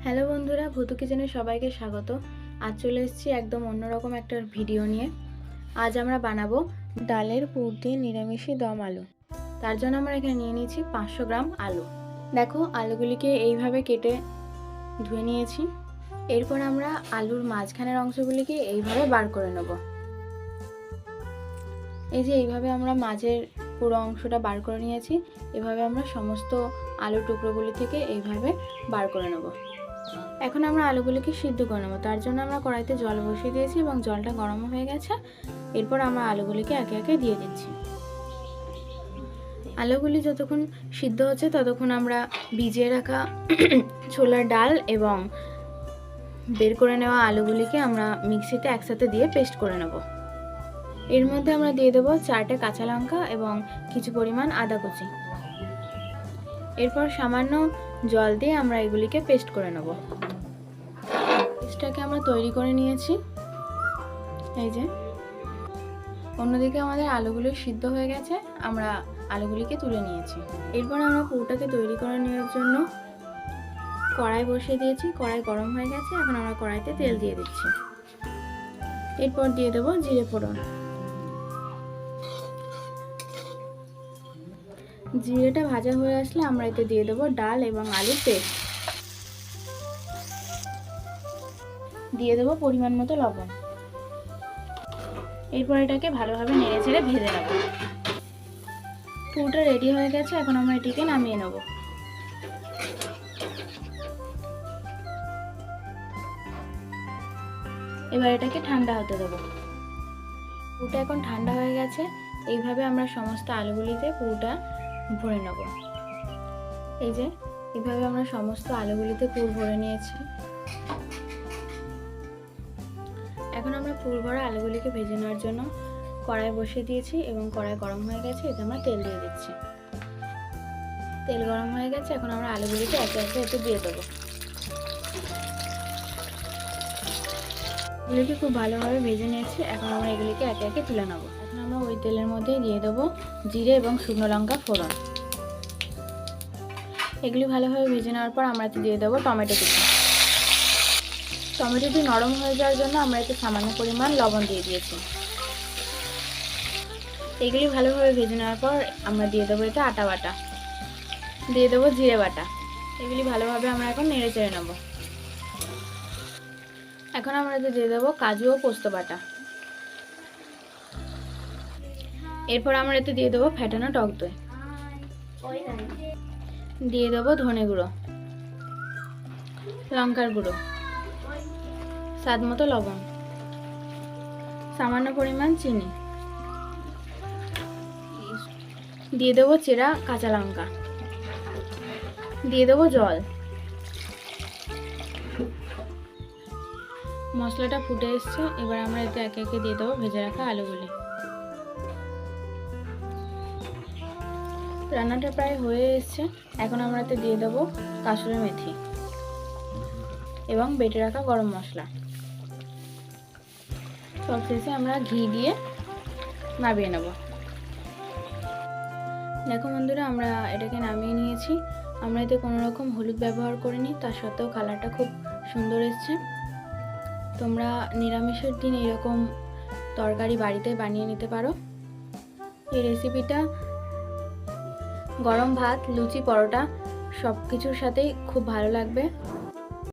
Hello বন্ধুরা, ভূতু কিচেনে সবাইকে স্বাগত। আজ চলে এসেছি একদম অন্যরকম একটা ভিডিও নিয়ে। আজ আমরা বানাবো ডালের পুর দিয়ে নিরামিষি দম আলু। তার জন্য আমরা এখানে নিয়ে নিয়েছি 500 গ্রাম আলু। দেখো, আলুগুলিকে এইভাবে কেটে ধুয়ে নিয়েছি। এরপর আমরা আলুর মাঝখানের অংশগুলিকে এইভাবে বার করে নেব। এই যে এইভাবে আমরা মাঝের পুরো অংশটা বার করে নিয়েছি। এভাবে আমরা সমস্ত আলুর টুকরোগুলি থেকে এইভাবে বার করে নেব। এখন আমরা আলুগুলিকে সিদ্ধ করে নেব। তার জন্য আমরা কড়াইতে জল বসিয়ে দিয়েছি এবং জলটা গরম হয়ে গেছে। এরপর আমরা আলুগুলিকে একে একে দিয়ে দিচ্ছি। আলুগুলি যতক্ষণ সিদ্ধ হচ্ছে ততক্ষণ আমরা ভিজিয়ে রাখা ছোলার ডাল এবং বের করে নেওয়া আলুগুলিকে আমরা মিক্সিতে একসাথে দিয়ে পেস্ট করে নেব। এর মধ্যে আমরা দিয়ে দেবো 4টে কাঁচা লঙ্কা এবং কিছু পরিমাণ আদা কুচি। এরপর সামান্য জল দিয়ে আমরা এগুলিকে পেস্ট করে নেব। পেস্টটাকে আমরা তৈরি করে নিয়েছি। এই যে অন্যদিকে আমাদের আলুগুলো সিদ্ধ হয়ে গেছে, আমরা আলুগুলিকে তুলে নিয়েছি। এরপর আমরা পুরটাকে তৈরি করে নেওয়ার জন্য কড়াই বসিয়ে দিয়েছি। কড়াই গরম হয়ে গেছে, এখন আমরা কড়াইতে তেল দিয়ে দিচ্ছি। এরপর দিয়ে দেবো জিরে ফোড়ন। জিরেটা ভাজা হয়ে আসলে আমরা এতে দিয়ে দেবো ডাল এবং আলুর পেস্ট। দিয়ে দেবো পরিমাণ মতো লবণ। এরপর এটাকে ভালোভাবে নেড়ে চেড়ে ভেজে নেব। পুরটা রেডি হয়ে গেছে, এখন আমরা এটিকে নামিয়ে নেব। এবার এটাকে ঠান্ডা হতে দেবো। পুরটা এখন ঠান্ডা হয়ে গেছে। এইভাবে আমরা সমস্ত আলুগুলিতে পুরটা ভরে নেব। এই যে এইভাবে আমরা সমস্ত আলুগুলিতে পুর ভরে নিয়েছি। এখন আমরা পুর ভরা আলুগুলিকে ভেজে নেওয়ার জন্য কড়াই বসিয়ে দিয়েছি এবং কড়াই গরম হয়ে গেছে। এতে আমরা তেল দিয়ে দিচ্ছি। তেল গরম হয়ে গেছে, এখন আমরা আলুগুলিকে একে একে এতে দিয়ে দেবো। এগুলিকে খুব ভালোভাবে ভেজে নিয়েছি। এখন আমরা এগুলিকে একে একে তুলে নেব। এখন আমরা ওই তেলের মধ্যে দিয়ে দেবো জিরে এবং শুকনো লঙ্কা ফোড়ন। এগুলি ভালোভাবে ভেজে নেওয়ার পর আমরা এতে দিয়ে দেবো টমেটো কুচি। টমেটোটি নরম হয়ে যাওয়ার জন্য আমরা এতে সামান্য পরিমাণ লবণ দিয়ে দিয়েছি। এগুলি ভালোভাবে ভেজে নেওয়ার পর আমরা দিয়ে দেবো এতে আটা বাটা, দিয়ে দেবো জিরে বাটা। এগুলি ভালোভাবে আমরা এখন নেড়ে চেড়ে নেব। এখন আমরা এতে দিয়ে দেবো কাজু ও পোস্ত বাটা। এরপর আমরা এতে দিয়ে দেবো ফেটানো টক দই, দিয়ে দেবো ধনে গুঁড়ো, লঙ্কার গুঁড়ো, স্বাদ মতো লবণ, সামান্য পরিমাণ চিনি, দিয়ে দেবো চেরা কাঁচা লঙ্কা, দিয়ে দেবো জল। মশলাটা ফুটে এসছে, এবার আমরা এতে একে একে দিয়ে দেবো ভেজে রাখা আলুগুলি। রান্নাটা প্রায় হয়ে এসছে, এখন আমরা এতে দিয়ে দেবো কাসুরি মেথি এবং বেটে রাখা গরম মশলা। সব শেষে আমরা ঘি দিয়ে নামিয়ে নেব। দেখো বন্ধুরা, আমরা এটাকে নামিয়ে নিয়েছি। আমরা এতে কোনো রকম হলুদ ব্যবহার করিনি, তা সত্ত্বেও কালারটা খুব সুন্দর এসছে। তোমরা নিরামিষের দিন এরকম তরকারি বাড়িতে বানিয়ে নিতে পারো। এই রেসিপিটা গরম ভাত, লুচি, পরোটা সব কিছুর সাথেই খুব ভালো লাগবে।